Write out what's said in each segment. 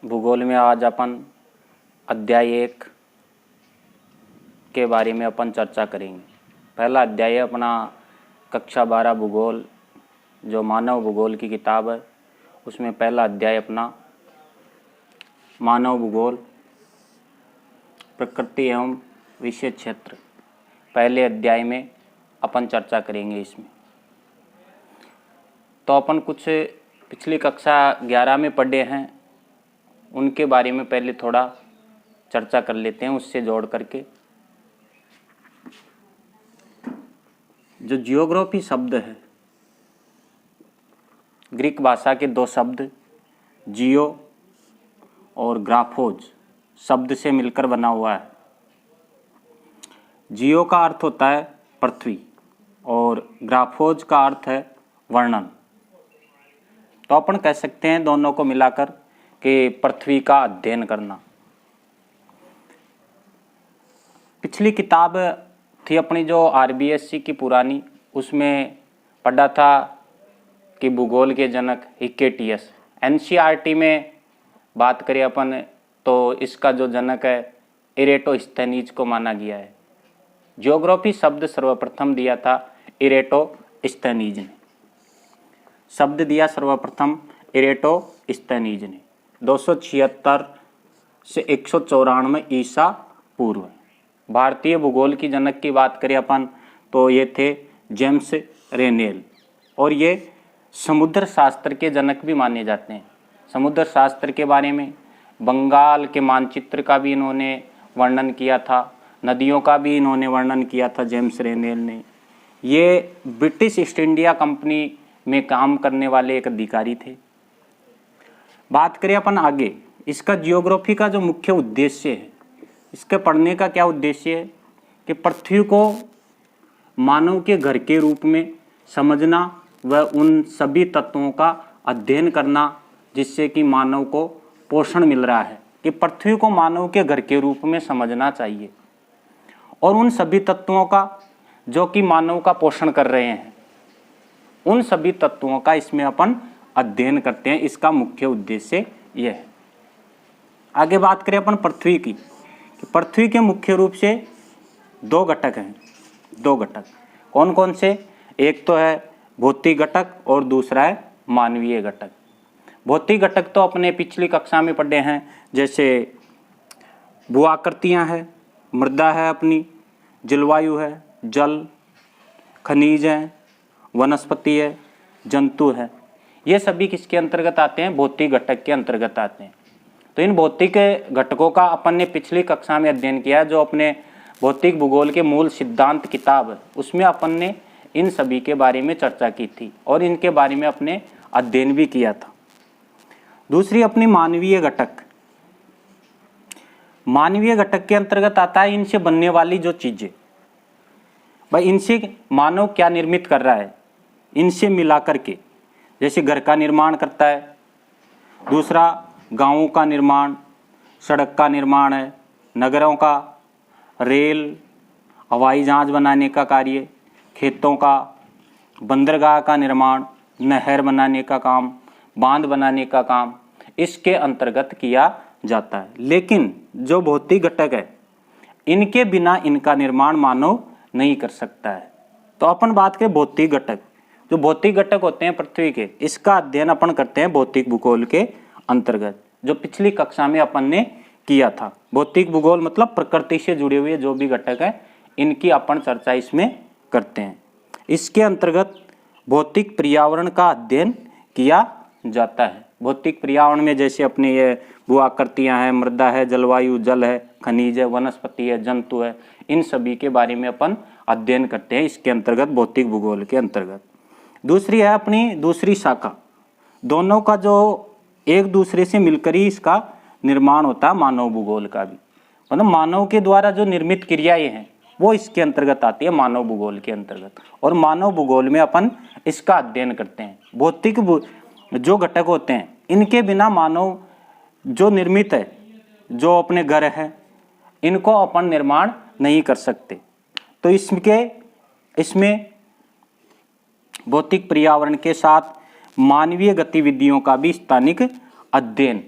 भूगोल में आज अपन अध्याय 1 के बारे में अपन चर्चा करेंगे। पहला अध्याय है अपना कक्षा 12 भूगोल, जो मानव भूगोल की किताब है, उसमें पहला अध्याय अपना मानव भूगोल, प्रकृति एवं विषय क्षेत्र। पहले अध्याय में अपन चर्चा करेंगे इसमें। तो अपन कुछ पिछली कक्षा 11 में पढ़े हैं, उनके बारे में पहले थोड़ा चर्चा कर लेते हैं उससे जोड़ करके। जो जियोग्राफी शब्द है, ग्रीक भाषा के दो शब्द जियो और ग्राफोज शब्द से मिलकर बना हुआ है। जियो का अर्थ होता है पृथ्वी और ग्राफोज का अर्थ है वर्णन। तो अपन कह सकते हैं दोनों को मिलाकर कि पृथ्वी का अध्ययन करना। पिछली किताब थी अपनी जो आरबीएससी की पुरानी, उसमें पढ़ा था कि भूगोल के जनक हिक्केटियस। एनसीईआरटी में बात करें अपन तो इसका जो जनक है इरेटोस्थेनीज को माना गया है। ज्योग्राफी शब्द सर्वप्रथम दिया था इरेटोस्थेनीज ने, शब्द दिया सर्वप्रथम इरेटोस्थेनीज ने 276 से 194 ईसा पूर्व। भारतीय भूगोल की जनक की बात करें अपन तो ये थे जेम्स रेनेल, और ये समुद्र शास्त्र के जनक भी माने जाते हैं। समुद्र शास्त्र के बारे में बंगाल के मानचित्र का भी इन्होंने वर्णन किया था, नदियों का भी इन्होंने वर्णन किया था जेम्स रेनेल ने। ये ब्रिटिश ईस्ट इंडिया कंपनी में काम करने वाले एक अधिकारी थे। बात करें अपन आगे, इसका जियोग्राफी का जो मुख्य उद्देश्य है, इसके पढ़ने का क्या उद्देश्य है कि पृथ्वी को मानव के घर के रूप में समझना व उन सभी तत्वों का अध्ययन करना जिससे कि मानव को पोषण मिल रहा है, कि पृथ्वी को मानव के घर के रूप में समझना चाहिए और उन सभी तत्वों का जो कि मानव का पोषण कर रहे हैं, उन सभी तत्वों का इसमें अपन अध्ययन करते हैं। इसका मुख्य उद्देश्य यह है। आगे बात करें अपन पृथ्वी की, कि पृथ्वी के मुख्य रूप से दो घटक हैं। दो घटक कौन कौन से? एक तो है भौतिक घटक और दूसरा है मानवीय घटक। भौतिक घटक तो अपने पिछली कक्षा में पढ़े हैं, जैसे भू-आकृतियाँ है, मृदा है अपनी, जलवायु है, जल, खनिज है, वनस्पति है, जंतु है। ये सभी किसके अंतर्गत आते हैं? भौतिक घटक के अंतर्गत आते हैं। तो इन भौतिक घटकों का अपन ने पिछली कक्षा में अध्ययन किया, जो अपने भौतिक भूगोल के मूल सिद्धांत किताब है, उसमें अपन ने इन सभी के बारे में चर्चा की थी और इनके बारे में अपने अध्ययन भी किया था। दूसरी अपनी मानवीय घटक। मानवीय घटक के अंतर्गत आता है इनसे बनने वाली जो चीजें, भाई इनसे मानव क्या निर्मित कर रहा है, इनसे मिलाकर के, जैसे घर का निर्माण करता है, दूसरा गांवों का निर्माण, सड़क का निर्माण है, नगरों का, रेल, हवाई जहाज बनाने का कार्य, खेतों का, बंदरगाह का निर्माण, नहर बनाने का काम, बांध बनाने का काम इसके अंतर्गत किया जाता है। लेकिन जो भौतिक घटक है, इनके बिना इनका निर्माण मानव नहीं कर सकता है। तो अपन बात करें भौतिक घटक, जो भौतिक घटक होते हैं पृथ्वी के, इसका अध्ययन अपन करते हैं भौतिक भूगोल के अंतर्गत, जो पिछली कक्षा में अपन ने किया था। भौतिक भूगोल मतलब प्रकृति से जुड़े हुए जो भी घटक है, इनकी अपन चर्चा इसमें करते हैं। इसके अंतर्गत भौतिक पर्यावरण का अध्ययन किया जाता है। भौतिक पर्यावरण में जैसे अपने ये भू-आकृतियाँ हैं, मृदा है, जलवायु, जल है, खनिज है, वनस्पति है, जंतु है, इन सभी के बारे में अपन अध्ययन करते हैं इसके अंतर्गत, भौतिक भूगोल के अंतर्गत। दूसरी है अपनी दूसरी शाखा, दोनों का जो एक दूसरे से मिलकर ही इसका निर्माण होता है मानव भूगोल का भी, मतलब मानव के द्वारा जो निर्मित क्रियाएं हैं वो इसके अंतर्गत आती है मानव भूगोल के अंतर्गत, और मानव भूगोल में अपन इसका अध्ययन करते हैं। भौतिक जो घटक होते हैं, इनके बिना मानव जो निर्मित है, जो अपने घर है, इनको अपन निर्माण नहीं कर सकते। तो इसमें भौतिक पर्यावरण के साथ मानवीय गतिविधियों का भी स्थानिक अध्ययन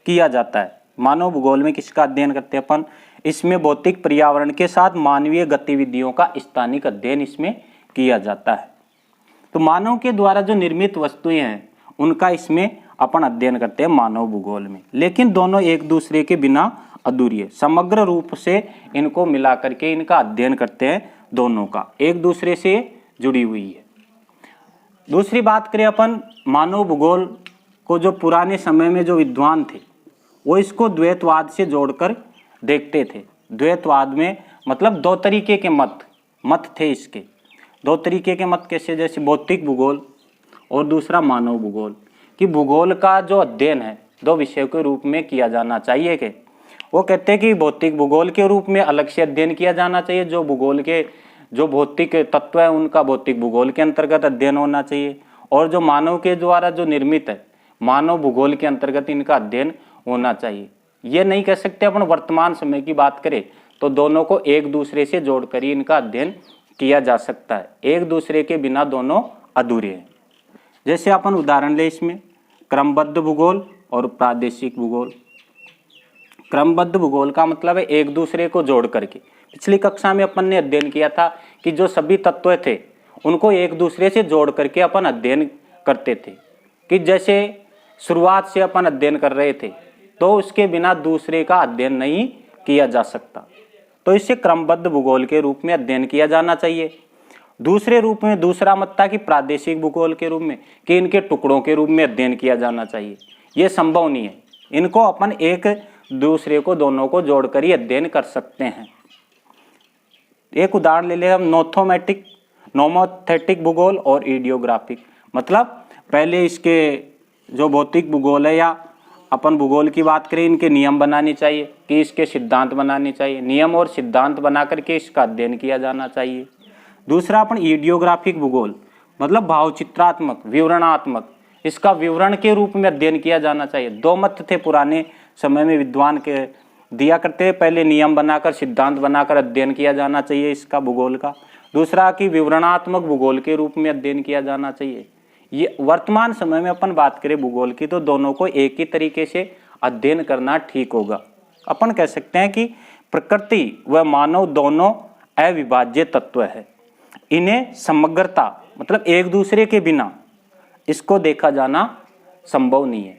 किया जाता है। मानव भूगोल में किसका अध्ययन करते हैं अपन? इसमें भौतिक पर्यावरण के साथ मानवीय गतिविधियों का स्थानिक अध्ययन इसमें किया जाता है। तो मानव के द्वारा जो निर्मित वस्तुएं हैं उनका इसमें अपन अध्ययन करते हैं मानव भूगोल में। लेकिन दोनों एक दूसरे के बिना अधूरी है, समग्र रूप से इनको मिला करके इनका अध्ययन करते हैं, दोनों का एक दूसरे से जुड़ी हुई है। दूसरी बात करें अपन मानव भूगोल को, जो पुराने समय में जो विद्वान थे वो इसको द्वैतवाद से जोड़कर देखते थे। द्वैतवाद में मतलब दो तरीके के मत थे इसके। दो तरीके के मत कैसे? जैसे भौतिक भूगोल और दूसरा मानव भूगोल, कि भूगोल का जो अध्ययन है दो विषयों के रूप में किया जाना चाहिए। कि वो कहते हैं कि भौतिक भूगोल के रूप में अलग से अध्ययन किया जाना चाहिए, जो भूगोल के जो भौतिक तत्व है उनका भौतिक भूगोल के अंतर्गत अध्ययन होना चाहिए, और जो मानव के द्वारा जो निर्मित है मानव भूगोल के अंतर्गत इनका अध्ययन होना चाहिए। ये नहीं कह सकते अपन वर्तमान समय की बात करें तो दोनों को एक दूसरे से जोड़कर ही इनका अध्ययन किया जा सकता है, एक दूसरे के बिना दोनों अधूरे हैं। जैसे अपन उदाहरण ले इसमें क्रमबद्ध भूगोल और प्रादेशिक भूगोल। क्रमबद्ध भूगोल का मतलब है एक दूसरे को जोड़ करके। पिछली कक्षा में अपन ने अध्ययन किया था कि जो सभी तत्व थे उनको एक दूसरे से जोड़ करके अपन अध्ययन करते थे, कि जैसे शुरुआत से अपन अध्ययन कर रहे थे तो उसके बिना दूसरे का अध्ययन नहीं किया जा सकता। तो इसे क्रमबद्ध भूगोल के रूप में अध्ययन किया जाना चाहिए। दूसरे रूप में दूसरा मत था कि प्रादेशिक भूगोल के रूप में, कि इनके टुकड़ों के रूप में अध्ययन किया जाना चाहिए। ये संभव नहीं है, इनको अपन एक दूसरे को दोनों को जोड़कर ही अध्ययन कर सकते हैं। एक उदाहरण ले लें हम नोमोथेटिक भूगोल और इडियोग्राफिक। मतलब पहले इसके जो भौतिक भूगोल है या अपन भूगोल की बात करें, इनके नियम बनाने चाहिए, कि इसके सिद्धांत बनाने चाहिए, नियम और सिद्धांत बना करके इसका अध्ययन किया जाना चाहिए। दूसरा अपन इडियोग्राफिक भूगोल, मतलब भावचित्रात्मक विवरणात्मक, इसका विवरण के रूप में अध्ययन किया जाना चाहिए। दो मत थे पुराने समय में विद्वान के दिया करते हैं, पहले नियम बनाकर सिद्धांत बनाकर अध्ययन किया जाना चाहिए इसका भूगोल का। दूसरा कि विवरणात्मक भूगोल के रूप में अध्ययन किया जाना चाहिए। ये वर्तमान समय में अपन बात करें भूगोल की तो दोनों को एक ही तरीके से अध्ययन करना ठीक होगा। अपन कह सकते हैं कि प्रकृति व मानव दोनों अविभाज्य तत्व है, इन्हें समग्रता मतलब एक दूसरे के बिना इसको देखा जाना संभव नहीं है,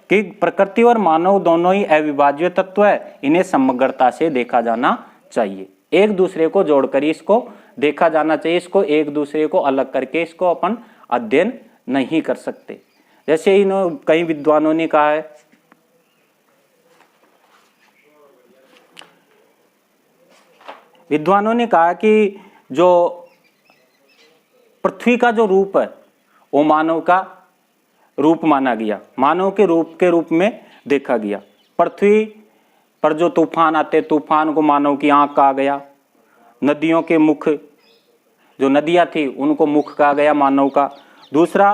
कि प्रकृति और मानव दोनों ही अविभाज्य तत्व है, इन्हें समग्रता से देखा जाना चाहिए, एक दूसरे को जोड़कर इसको देखा जाना चाहिए। इसको एक दूसरे को अलग करके इसको अपन अध्ययन नहीं कर सकते। जैसे इन कई विद्वानों ने कहा है, कि जो पृथ्वी का जो रूप है वो मानव का रूप माना गया, मानव के रूप में देखा गया। पृथ्वी पर जो तूफान आते, तूफान को मानव की आंख कहा गया। नदियों के मुख, जो नदियां थी उनको मुख कहा गया मानव का। दूसरा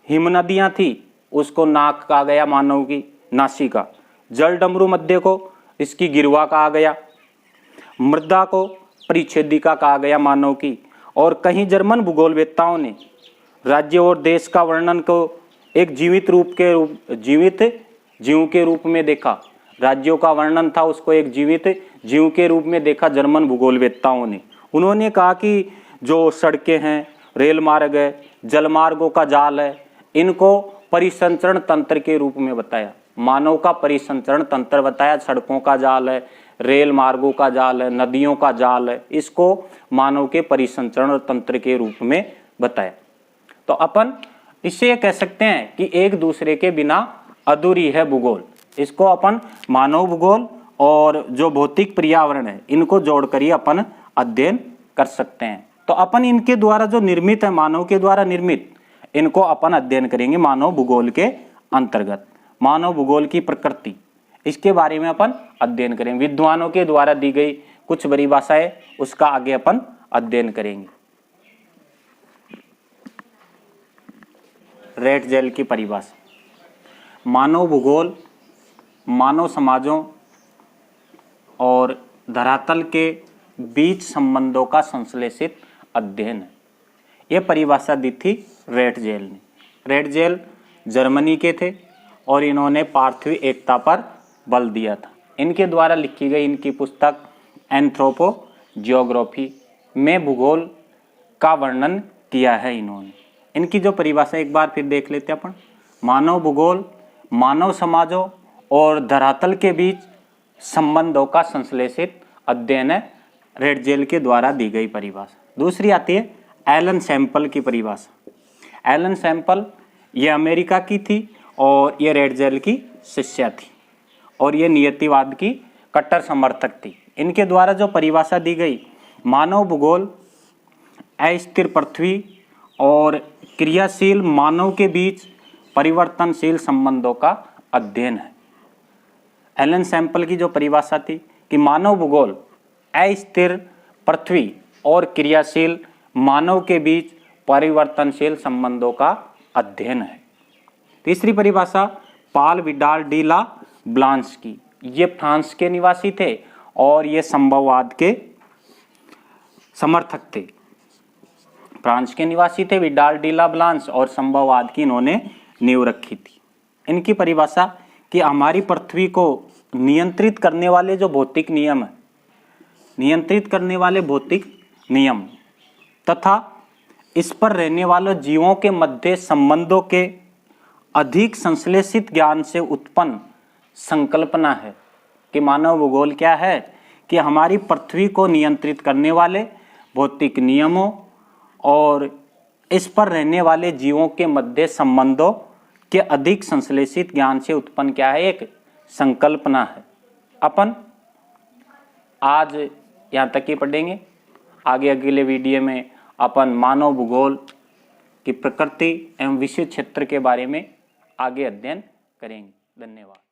हिम नदियां थी उसको नाक कहा गया मानव की नासिका। जल डमरू मध्य को इसकी गिरवा कहा गया। मृदा को परिच्छेदिका कहा गया मानव की। और कहीं जर्मन भूगोलवेत्ताओं ने राज्य और देश का वर्णन को एक जीवित जीव के रूप में देखा। राज्यों का वर्णन था उसको एक जीवित जीव के रूप में देखा जर्मन भूगोलवेत्ताओं ने। उन्होंने कहा कि जो सड़कें हैं, रेल मार्ग है, जल मार्गों का जाल है, इनको परिसंचरण तंत्र के रूप में बताया। मानव का परिसंचरण तंत्र बताया। सड़कों का जाल है, रेल मार्गों का जाल है, नदियों का जाल है, इसको मानव के परिसंचरण तंत्र के रूप में बताया। तो अपन इससे कह सकते हैं कि एक दूसरे के बिना अधूरी है भूगोल। इसको अपन मानव भूगोल और जो भौतिक पर्यावरण है इनको जोड़कर ही अपन अध्ययन कर सकते हैं। तो अपन इनके द्वारा जो निर्मित है, मानव के द्वारा निर्मित, इनको अपन अध्ययन करेंगे मानव भूगोल के अंतर्गत। मानव भूगोल की प्रकृति, इसके बारे में अपन अध्ययन करेंगे। विद्वानों के द्वारा दी गई कुछ परिभाषाएं, उसका आगे अपन अध्ययन करेंगे। रेटजेल की परिभाषा, मानव भूगोल मानव समाजों और धरातल के बीच संबंधों का संश्लेषित अध्ययन है। यह परिभाषा दी थी रेटजेल ने। रेटजेल जर्मनी के थे और इन्होंने पार्थिव एकता पर बल दिया था। इनके द्वारा लिखी गई इनकी पुस्तक एंथ्रोपो जियोग्राफी में भूगोल का वर्णन किया है इन्होंने। इनकी जो परिभाषा एक बार फिर देख लेते हैं अपन। मानव भूगोल मानव समाजों और धरातल के बीच संबंधों का संश्लेषित अध्ययन है, रेडजेल के द्वारा दी गई परिभाषा। दूसरी आती है एलन सैंपल की परिभाषा। एलन सैंपल ये अमेरिका की थी और ये रेडजेल की शिष्या थी और ये नियतिवाद की कट्टर समर्थक थी। इनके द्वारा जो परिभाषा दी गई, मानव भूगोल अस्थिर पृथ्वी और क्रियाशील मानव के बीच परिवर्तनशील संबंधों का अध्ययन है। एलन सैंपल की जो परिभाषा थी कि मानव भूगोल अस्थिर पृथ्वी और क्रियाशील मानव के बीच परिवर्तनशील संबंधों का अध्ययन है। तीसरी परिभाषा पाल विडाल डी ला ब्लांस की। ये फ्रांस के निवासी थे और ये संभववाद के समर्थक थे। फ्रांस के निवासी थे विडाल डी ला ब्लांस और संभववाद की इन्होंने नींव रखी थी। इनकी परिभाषा कि हमारी पृथ्वी को नियंत्रित करने वाले जो भौतिक नियम है, नियंत्रित करने वाले भौतिक नियम तथा इस पर रहने वाले जीवों के मध्य संबंधों के अधिक संश्लेषित ज्ञान से उत्पन्न संकल्पना है। कि मानव भूगोल क्या है कि हमारी पृथ्वी को नियंत्रित करने वाले भौतिक नियमों और इस पर रहने वाले जीवों के मध्य संबंधों के अधिक संश्लेषित ज्ञान से उत्पन्न क्या है, एक संकल्पना है। अपन आज यहाँ तक ही पढ़ेंगे। आगे अगले वीडियो में अपन मानव भूगोल की प्रकृति एवं विषय क्षेत्र के बारे में आगे अध्ययन करेंगे। धन्यवाद।